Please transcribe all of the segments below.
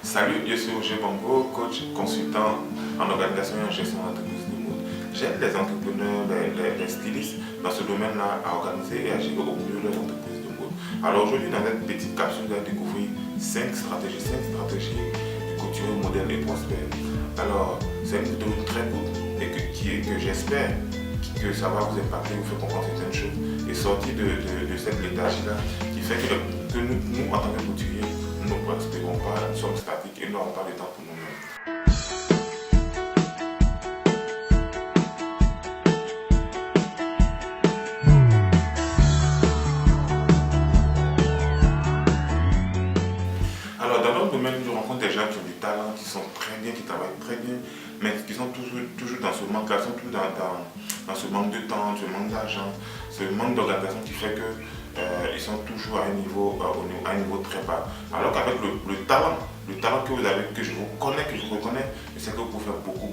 Salut, je suis Roger Bongo, coach, consultant en organisation et en gestion d'entreprise de mode. J'aide les entrepreneurs, les stylistes dans ce domaine-là à organiser et à gérer au mieux leurs entreprises de mode. Alors aujourd'hui, dans cette petite capsule, vous allez découvrir 5 stratégies du couturier moderne et prospère. Alors, c'est une vidéo très courte et que j'espère que ça va vous impacter, vous faire comprendre certaines choses et sortir de cette léthargie-là qui fait que nous, en tant que couturiers, nous ne prospérons pas, nous sommes statiques et nous n'avons pas de temps pour nous-mêmes. Alors, dans notre domaine, nous rencontrons des gens qui ont du talent, qui sont très bien, qui travaillent très bien, mais qui sont toujours dans ce manque-là, sont toujours dans ce manque de temps, ce manque d'argent, ce manque d'organisation qui fait que ils sont toujours à un niveau très bas. Alors qu'avec le talent que vous avez, que je vous reconnais, je sais que vous pouvez faire beaucoup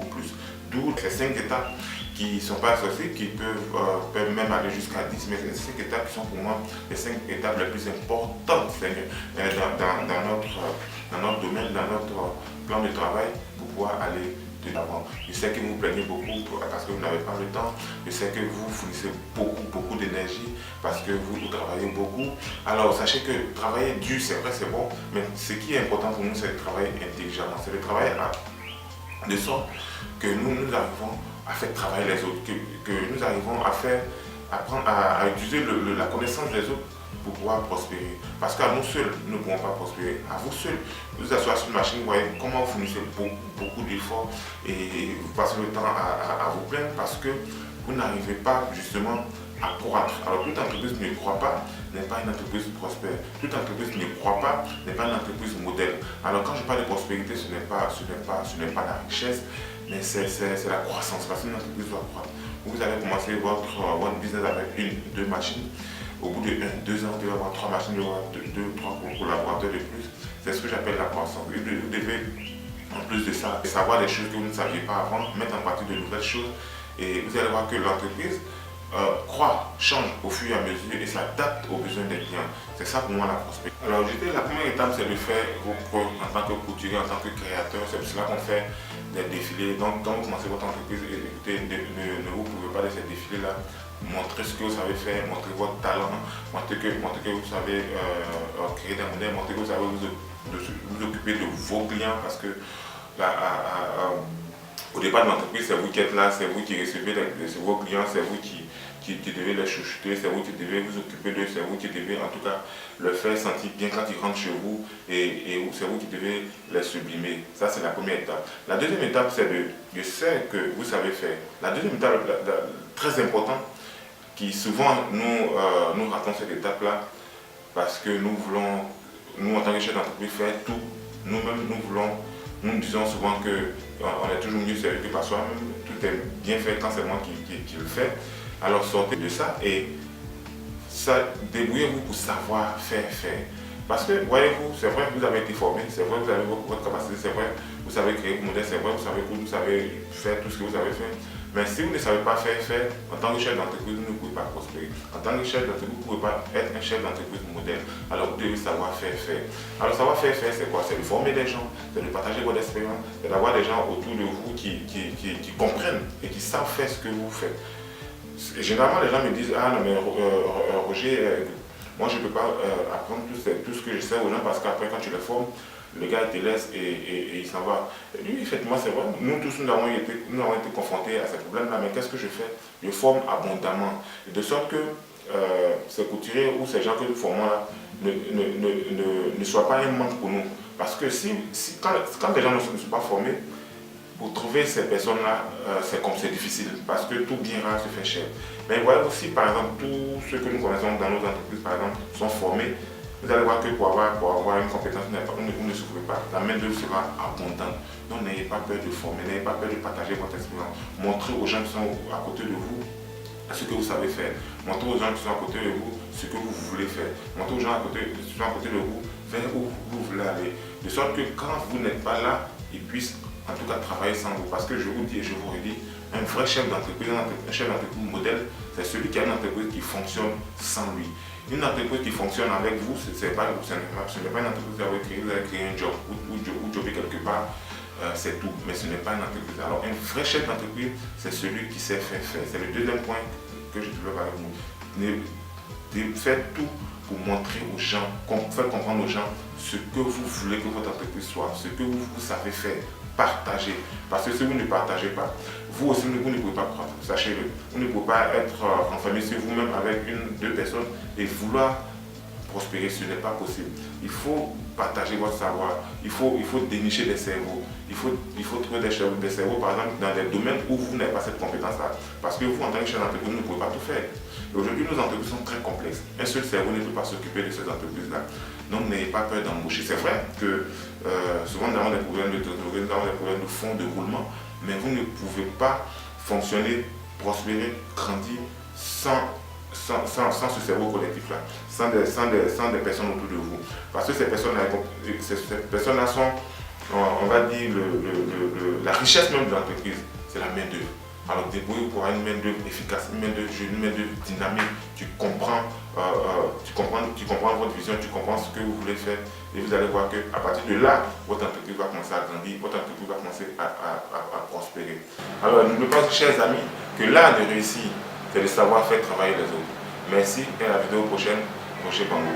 plus. D'où ces 5 étapes qui ne sont pas associées, qui peuvent même aller jusqu'à 10, mais ces 5 étapes qui sont pour moi les 5 étapes les plus importantes dans notre domaine, dans notre plan de travail pour pouvoir aller de l'avant. Je sais que vous plaignez beaucoup parce que vous n'avez pas le temps. Je sais que vous fournissez beaucoup d'énergie parce que vous travaillez beaucoup. Alors sachez que travailler dur, c'est vrai, c'est bon, mais ce qui est important pour nous, c'est de travailler intelligemment. C'est de travailler de sorte que nous arrivons à faire travailler les autres, que nous arrivons à utiliser la connaissance des autres pour pouvoir prospérer. Parce qu'à nous seuls, nous ne pouvons pas prospérer. À vous seuls, vous asseyez sur une machine, vous voyez comment vous fournissez beaucoup d'efforts et vous passez le temps à vous plaindre parce que vous n'arrivez pas justement à croître. Alors toute entreprise qui ne croit pas n'est pas une entreprise prospère. Toute entreprise qui ne croit pas n'est pas une entreprise modèle. Alors quand je parle de prospérité, ce n'est pas la richesse, mais c'est la croissance. Parce qu'une entreprise doit croître. Vous allez commencer votre business avec 1, 2 machines. Au bout de 1, 2 ans, vous devez avoir 3 machines, vous devez avoir 2, 3 collaborateurs de plus. C'est ce que j'appelle la croissance. Vous devez, en plus de ça, savoir des choses que vous ne saviez pas avant, mettre en pratique de nouvelles choses. Et vous allez voir que l'entreprise croît, change au fur et à mesure et s'adapte aux besoins des clients. C'est ça pour moi la prospérité. Alors je dis la première étape, c'est de faire vos preuves en tant que couturier, en tant que créateur. C'est pour cela qu'on fait des défilés. Donc quand vous commencez votre entreprise, écoutez, ne vous pouvez pas de ces défilés-là. Montrez ce que vous savez faire, montrez votre talent, montrez que vous savez créer des modèles, montrez que vous savez vous occuper de vos clients parce que au départ de l'entreprise, c'est vous qui êtes là, c'est vous qui recevez vos clients, c'est vous qui devez les chouchouter, c'est vous qui devez vous occuper d'eux, c'est vous qui devez en tout cas le faire sentir bien quand ils rentrent chez vous et c'est vous qui devez les sublimer. Ça, c'est la première étape. La deuxième étape, c'est de faire que vous savez faire. La deuxième étape, très importante, qui souvent nous ratons cette étape-là parce que nous voulons, nous en tant que chef d'entreprise, faire tout. Nous-mêmes, nous disons souvent qu'on est toujours mieux servi que par soi-même. Tout est bien fait quand c'est moi qui le fais. Alors sortez de ça et débrouillez-vous pour savoir faire. Parce que, voyez-vous, c'est vrai que vous avez été formé, c'est vrai que vous avez votre capacité, c'est vrai que vous savez créer vos modèles, c'est vrai que vous savez faire tout ce que vous avez fait. Mais si vous ne savez pas faire, en tant que chef d'entreprise, vous ne pouvez pas prospérer. En tant que chef d'entreprise, vous ne pouvez pas être un chef d'entreprise modèle. Alors vous devez savoir faire. Alors savoir faire, c'est quoi? C'est de former des gens, c'est de partager votre expérience, c'est d'avoir des gens autour de vous qui comprennent et qui savent faire ce que vous faites. Et généralement, les gens me disent, ah non mais Roger, moi je ne peux pas apprendre tout ce que je sais aux gens parce qu'après quand tu les formes, le gars te laisse et il s'en va. Et lui, effectivement, c'est vrai. Nous tous, nous avons été confrontés à ces problèmes-là. Mais qu'est-ce que je fais? Je forme abondamment. De sorte que ces couturiers ou ces gens que nous formons là ne soient pas un manque pour nous. Parce que quand les gens ne sont pas formés, pour trouver ces personnes-là, c'est difficile. Parce que tout bien rare se fait cher. Mais voyez aussi, par exemple, tous ceux que nous connaissons dans nos entreprises, par exemple, sont formés. Vous allez voir que pour avoir une compétence, vous ne souffrez pas. La main-d'œuvre sera abondante. Donc n'ayez pas peur de former, n'ayez pas peur de partager votre expérience. Montrez aux gens qui sont à côté de vous ce que vous savez faire. Montrez aux gens qui sont à côté de vous ce que vous voulez faire. Montrez aux gens qui sont à côté de vous vers où vous voulez aller. De sorte que quand vous n'êtes pas là, ils puissent en tout cas travailler sans vous. Parce que je vous dis et je vous redis, un vrai chef d'entreprise, un chef d'entreprise modèle, c'est celui qui a une entreprise qui fonctionne sans lui. Une entreprise qui fonctionne avec vous, ce n'est pas une entreprise que vous avez créé un job ou jobber quelque part. C'est tout, mais ce n'est pas une entreprise. Alors, un vrai chef d'entreprise, c'est celui qui sait faire. C'est le deuxième point que je développe avec vous. Faites tout pour montrer aux gens, faire comprendre aux gens ce que vous voulez que votre entreprise soit, ce que vous savez faire. Partagez. Parce que si vous ne partagez pas, vous aussi, vous ne pouvez pas croître. Sachez-le. Vous ne pouvez pas être enfermé sur vous-même avec deux personnes et vouloir prospérer, ce n'est pas possible. Il faut partager votre savoir, il faut dénicher des cerveaux, il faut trouver des cerveaux, par exemple, dans des domaines où vous n'avez pas cette compétence-là. Parce que vous, en tant que chef d'entreprise, vous ne pouvez pas tout faire. Aujourd'hui, nos entreprises sont très complexes. Un seul cerveau ne peut pas s'occuper de ces entreprises-là. Donc, n'ayez pas peur d'embaucher. C'est vrai que souvent, nous avons des problèmes de trésorerie, nous avons des problèmes de fonds de roulement, mais vous ne pouvez pas fonctionner, prospérer, grandir sans ce cerveau collectif-là, sans des personnes autour de vous. Parce que ces personnes-là sont, on va dire, la richesse même de l'entreprise, c'est la main-d'œuvre. Alors débrouillez pour avoir une main-d'œuvre efficace, une main-d'œuvre jeune, une main-d'œuvre dynamique. Tu comprends votre vision, tu comprends ce que vous voulez faire et vous allez voir qu'à partir de là, votre entreprise va commencer à grandir, votre entreprise va commencer à prospérer. Alors n'oubliez pas, chers amis, que l'art de réussir, c'est de savoir faire travailler les autres. Merci et à la vidéo prochaine, Roger Bango.